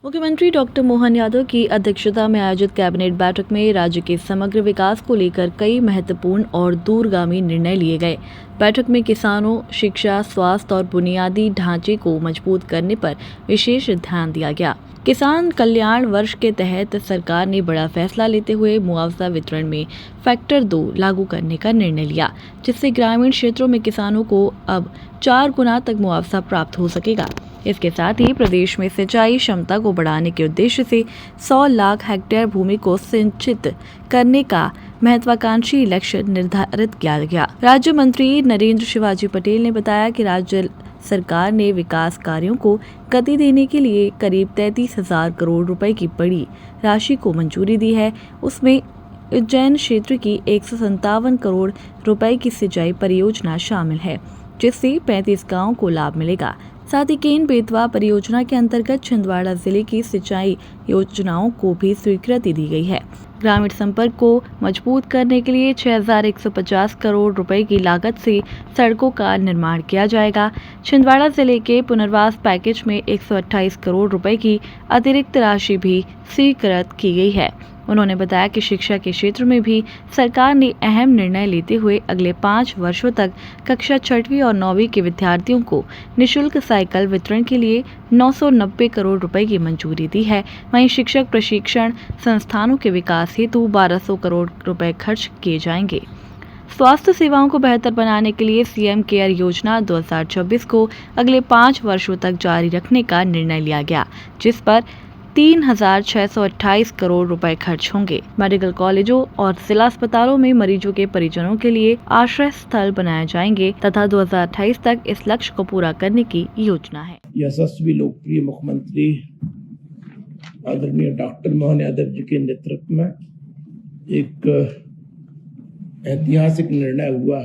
मुख्यमंत्री डॉक्टर मोहन यादव की अध्यक्षता में आयोजित कैबिनेट बैठक में राज्य के समग्र विकास को लेकर कई महत्वपूर्ण और दूरगामी निर्णय लिए गए। बैठक में किसानों, शिक्षा, स्वास्थ्य और बुनियादी ढांचे को मजबूत करने पर विशेष ध्यान दिया गया। किसान कल्याण वर्ष के तहत सरकार ने बड़ा फैसला लेते हुए मुआवजा वितरण में फैक्टर 2 लागू करने का निर्णय लिया, जिससे ग्रामीण क्षेत्रों में किसानों को अब 4 गुना तक मुआवजा प्राप्त हो सकेगा। इसके साथ ही प्रदेश में सिंचाई क्षमता को बढ़ाने के उद्देश्य से 100 लाख हेक्टेयर भूमि को सिंचित करने का महत्वाकांक्षी लक्ष्य निर्धारित किया गया। राज्य मंत्री नरेंद्र शिवाजी पटेल ने बताया कि राज्य सरकार ने विकास कार्यों को गति देने के लिए करीब 33,000 करोड़ रुपए की बड़ी राशि को मंजूरी दी है। उसमें उज्जैन क्षेत्र की 157 करोड़ रुपए की सिंचाई परियोजना शामिल है, जिससे 35 गांवों को लाभ मिलेगा। साथ ही केन बेतवा परियोजना के अंतर्गत छिंदवाड़ा जिले की सिंचाई योजनाओं को भी स्वीकृति दी गई है। ग्रामीण संपर्क को मजबूत करने के लिए 6,150 करोड़ रुपए की लागत से सड़कों का निर्माण किया जाएगा। छिंदवाड़ा जिले के पुनर्वास पैकेज में 128 करोड़ रुपए की अतिरिक्त राशि भी स्वीकृत की गई है। उन्होंने बताया कि शिक्षा के क्षेत्र में भी सरकार ने अहम निर्णय लेते हुए अगले 5 वर्षों तक कक्षा 6वीं और 9वीं के विद्यार्थियों को निःशुल्क साइकिल वितरण के लिए 990 करोड़ रुपए की मंजूरी दी है। वहीं शिक्षक प्रशिक्षण संस्थानों के विकास हेतु 1200 करोड़ रुपए खर्च किए जाएंगे। स्वास्थ्य सेवाओं को बेहतर बनाने के लिए सीएम केयर योजना 2026 को अगले 5 वर्षों तक जारी रखने का निर्णय लिया गया, जिस पर 3,628 करोड़ रुपए खर्च होंगे। मेडिकल कॉलेजों और जिला अस्पतालों में मरीजों के परिजनों के लिए आश्रय स्थल बनाए जाएंगे तथा 2028 तक इस लक्ष्य को पूरा करने की योजना है। यशस्वी लोकप्रिय मुख्यमंत्री आदरणीय डॉक्टर मोहन यादव जी के नेतृत्व में एक ऐतिहासिक निर्णय हुआ।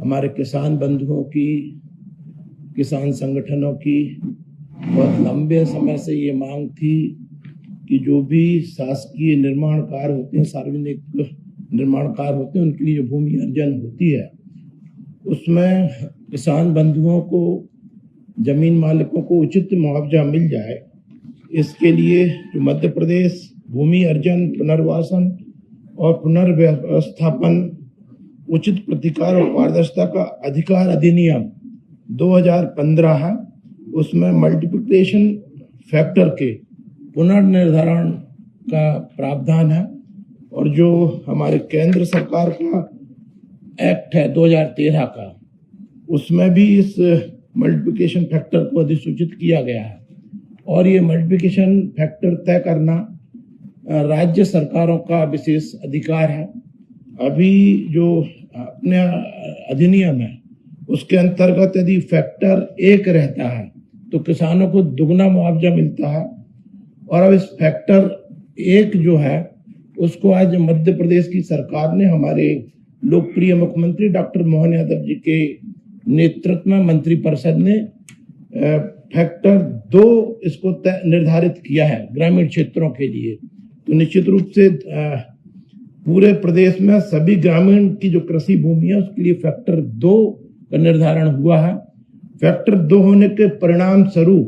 हमारे किसान बंधुओं की, किसान संगठनों की बहुत लंबे समय से ये मांग थी कि जो भी शासकीय निर्माण कार्य होते हैं, सार्वजनिक निर्माण कार्य होते हैं, उनके लिए जो भूमि अर्जन होती है, उसमें किसान बंधुओं को, जमीन मालिकों को उचित मुआवजा मिल जाए। इसके लिए जो मध्य प्रदेश भूमि अर्जन, पुनर्वासन और पुनर्व्यवस्थापन उचित प्रतिकार और पारदर्शिता का अधिकार अधिनियम 2015 है, उसमें मल्टीप्लिकेशन फैक्टर के पुनर्निर्धारण का प्रावधान है। और जो हमारे केंद्र सरकार का एक्ट है 2013 का, उसमें भी इस मल्टीप्लिकेशन फैक्टर को अधिसूचित किया गया है। और ये मल्टीप्लिकेशन फैक्टर तय करना राज्य सरकारों का विशेष अधिकार है। अभी जो अपने अधिनियम है उसके अंतर्गत यदि फैक्टर 1 रहता है तो किसानों को दुगना मुआवजा मिलता है। और अब इस फैक्टर 1 जो है उसको आज मध्य प्रदेश की सरकार ने, हमारे लोकप्रिय मुख्यमंत्री डॉक्टर मोहन यादव जी के नेतृत्व में मंत्रिपरिषद ने फैक्टर 2 इसको निर्धारित किया है ग्रामीण क्षेत्रों के लिए। तो निश्चित रूप से पूरे प्रदेश में सभी ग्रामीण की जो कृषि भूमि है उसके लिए फैक्टर 2 का निर्धारण हुआ है। फैक्टर 2 होने के परिणाम स्वरूप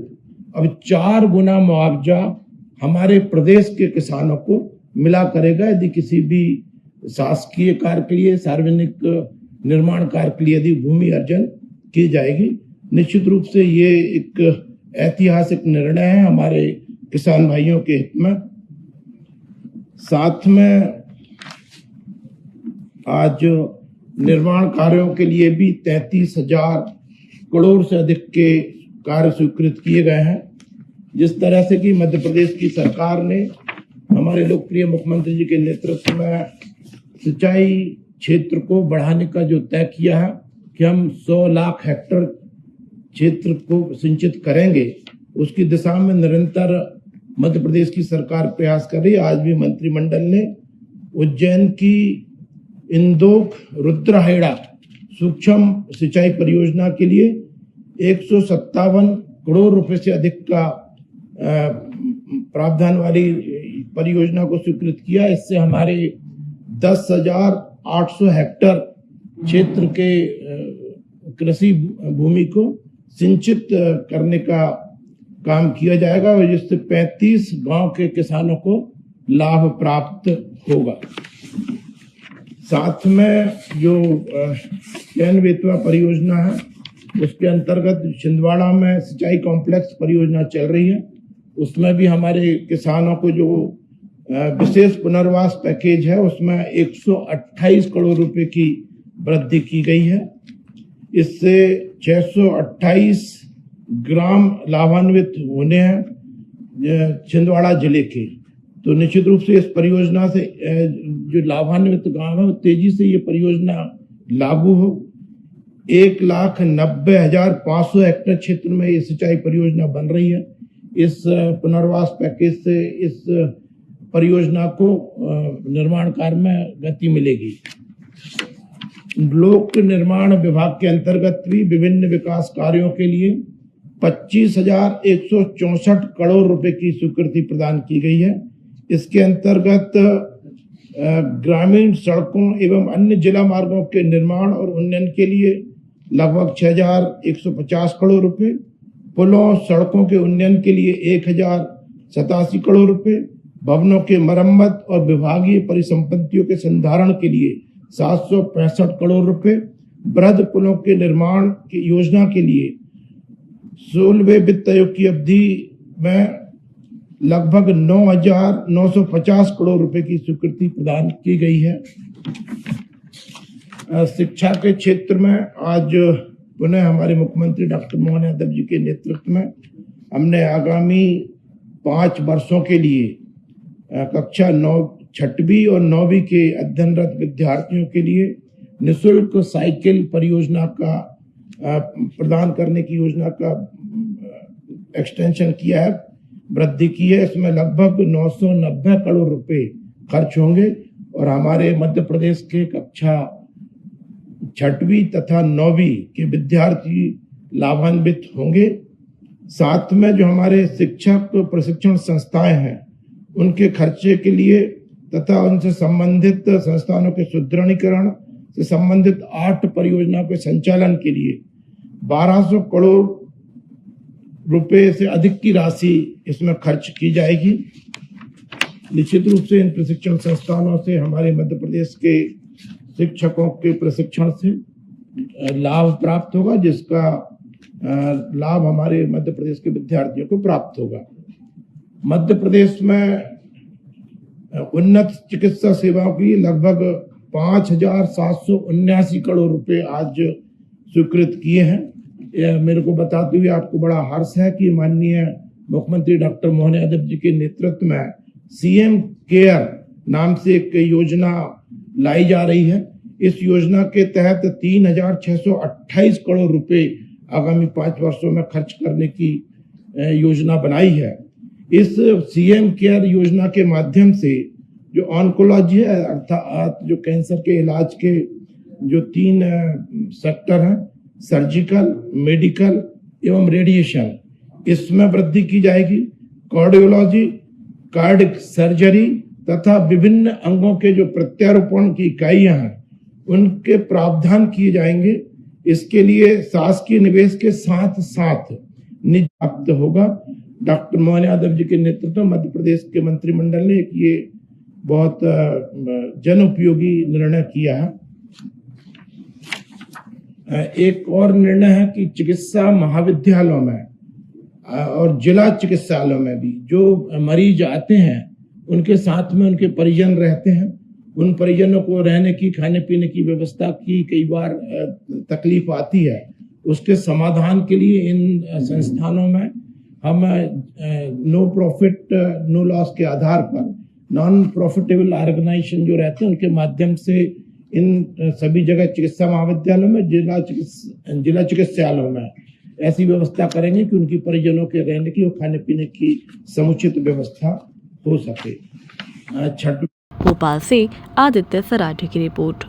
अब 4 गुना मुआवजा हमारे प्रदेश के किसानों को मिला करेगा। यदि किसी भी शासकीय कार्य के लिए, सार्वजनिक निर्माण कार्य के लिए यदि भूमि अर्जन की जाएगी, निश्चित रूप से ये एक ऐतिहासिक निर्णय है हमारे किसान भाइयों के हित में। साथ में आज निर्माण कार्यों के लिए भी 33,000 करोड़ से अधिक के कार्य स्वीकृत किए गए हैं। जिस तरह से कि मध्य प्रदेश की सरकार ने हमारे लोकप्रिय मुख्यमंत्री जी के नेतृत्व में सिंचाई क्षेत्र को बढ़ाने का जो तय किया है कि हम 100 लाख हेक्टेयर क्षेत्र को सिंचित करेंगे, उसकी दिशा में निरंतर मध्य प्रदेश की सरकार प्रयास कर रही है। आज भी मंत्रिमंडल ने उज्जैन की इंदौख रुद्रहेड़ा सूक्ष्म सिंचाई परियोजना के लिए 157 करोड़ रुपए से अधिक का प्रावधान वाली परियोजना को स्वीकृत किया। इससे हमारे 10,800 हेक्टेयर क्षेत्र के कृषि भूमि को सिंचित करने का काम किया जाएगा और जिससे 35 गांव के किसानों को लाभ प्राप्त होगा। साथ में जो कैन बेतवा परियोजना है उसके अंतर्गत छिंदवाड़ा में सिंचाई कॉम्प्लेक्स परियोजना चल रही है, उसमें भी हमारे किसानों को जो विशेष पुनर्वास पैकेज है उसमें 128 करोड़ रुपए की वृद्धि की गई है। इससे 628 ग्राम लाभान्वित होने हैं छिंदवाड़ा जिले के। तो निश्चित रूप से इस परियोजना से जो लाभान्वित गांव है तेजी से ये परियोजना लागू हो। 1,90,500 हेक्टेयर क्षेत्र में ये सिंचाई परियोजना बन रही है। इस पुनर्वास पैकेज से इस परियोजना को निर्माण कार्य में गति मिलेगी। लोक निर्माण विभाग के अंतर्गत भी विभिन्न विकास कार्यों के लिए 25,164 करोड़ रुपए की स्वीकृति प्रदान की गई है। इसके अंतर्गत ग्रामीण सड़कों एवं अन्य जिला मार्गों के निर्माण और उन्नयन के लिए लगभग 6,150 करोड़ रुपए, पुलों सड़कों के उन्नयन के लिए 1,087 करोड़ रुपए, भवनों के मरम्मत और विभागीय परिसंपत्तियों के संधारण के लिए 765 करोड़ रुपए, बृहद पुलों के निर्माण की योजना के लिए 16वें वित्त आयोग की अवधि में लगभग 9,950 करोड़ रुपए की स्वीकृति प्रदान की गई है। शिक्षा के क्षेत्र में आज पुनः हमारे मुख्यमंत्री डॉक्टर मोहन यादव जी के नेतृत्व में हमने आगामी 5 वर्षों के लिए कक्षा 6वीं और 9वीं के अध्ययनरत विद्यार्थियों के लिए निःशुल्क साइकिल परियोजना का प्रदान करने की योजना का एक्सटेंशन किया है, वृद्धि की है। इसमें लगभग 990 करोड़ रुपए खर्च होंगे और हमारे मध्य प्रदेश के कक्षा 6वीं तथा 9वीं के विद्यार्थी लाभान्वित होंगे। साथ में जो हमारे शिक्षक प्रशिक्षण संस्थाएं हैं उनके खर्चे के लिए तथा उनसे संबंधित संस्थानों के सुदृढ़ीकरण से संबंधित 8 परियोजनाओं के संचालन के लिए 1200 करोड़ रुपए से अधिक की राशि इसमें खर्च की जाएगी। निश्चित रूप से इन प्रशिक्षण संस्थानों से हमारे मध्य प्रदेश के शिक्षकों के प्रशिक्षण से लाभ प्राप्त होगा, जिसका लाभ हमारे मध्य प्रदेश के विद्यार्थियों को प्राप्त होगा। मध्य प्रदेश में उन्नत चिकित्सा सेवाओं की लगभग 5,779 करोड़ रुपए आज स्वीकृत किए हैं। मेरे को बताते हुए आपको बड़ा हर्ष है कि माननीय मुख्यमंत्री डॉक्टर मोहन यादव जी के नेतृत्व में सीएम केयर नाम से एक योजना लाई जा रही है। इस योजना के तहत 3,628 करोड़ रुपए आगामी 5 वर्षों में खर्च करने की योजना बनाई है। इस सीएम केयर योजना के माध्यम से जो ऑन्कोलॉजी है अर्थात जो कैंसर के इलाज के जो 3 सेक्टर हैं, सर्जिकल, मेडिकल एवं रेडिएशन, इसमें वृद्धि की जाएगी। कार्डियोलॉजी, कार्डिक सर्जरी तथा विभिन्न अंगों के जो प्रत्यारोपण की इकाइयां हैं उनके प्रावधान किए जाएंगे। इसके लिए शासकीय निवेश के साथ साथ निधि प्राप्त होगा। डॉक्टर मोहन यादव जी के नेतृत्व में मध्य प्रदेश के मंत्रिमंडल ने ये बहुत जन उपयोगी निर्णय किया है। एक और निर्णय है कि चिकित्सा महाविद्यालयों में और जिला चिकित्सालयों में भी जो मरीज आते हैं उनके साथ में उनके परिजन रहते हैं, उन परिजनों को रहने की, खाने पीने की व्यवस्था की कई बार तकलीफ आती है। उसके समाधान के लिए इन संस्थानों में हम नो प्रॉफिट नो लॉस के आधार पर नॉन प्रॉफिटेबल ऑर्गेनाइजेशन जो रहते हैं उनके माध्यम से इन सभी जगह चिकित्सा महाविद्यालयों में, जिला चिकित्सालयों में ऐसी व्यवस्था करेंगे कि उनकी परिजनों के रहने की और खाने पीने की समुचित व्यवस्था हो सके। भोपाल से आदित्य सराठी की रिपोर्ट।